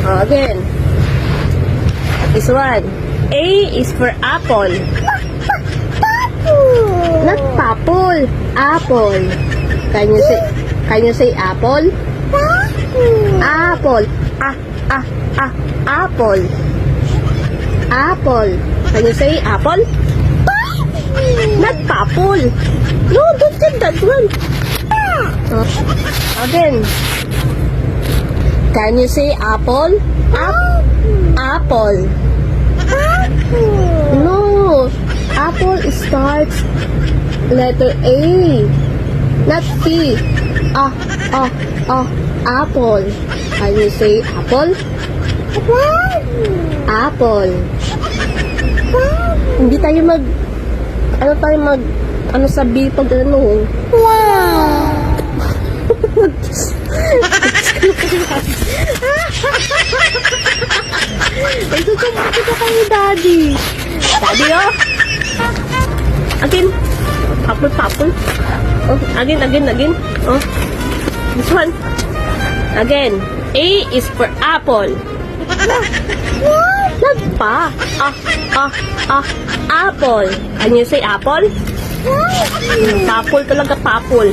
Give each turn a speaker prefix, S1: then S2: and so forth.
S1: Again. This one. A is for apple. Not apple. Apple. Can you say apple? Apple. Apple. Apple. Can you say apple? Not apple. No, don't say that one. Again. Can you say apple? Apple. No. Apple starts letter A. Not P. Apple. Can you say apple? Apple. Hindi tayo ano sabi pag ano? Ito ka kay Daddy. Daddy, oh. Again. Apple. Oh, again. Oh. This one. Again. A is for apple. Not pa. Apple. Can you say apple? Apple talaga, apple.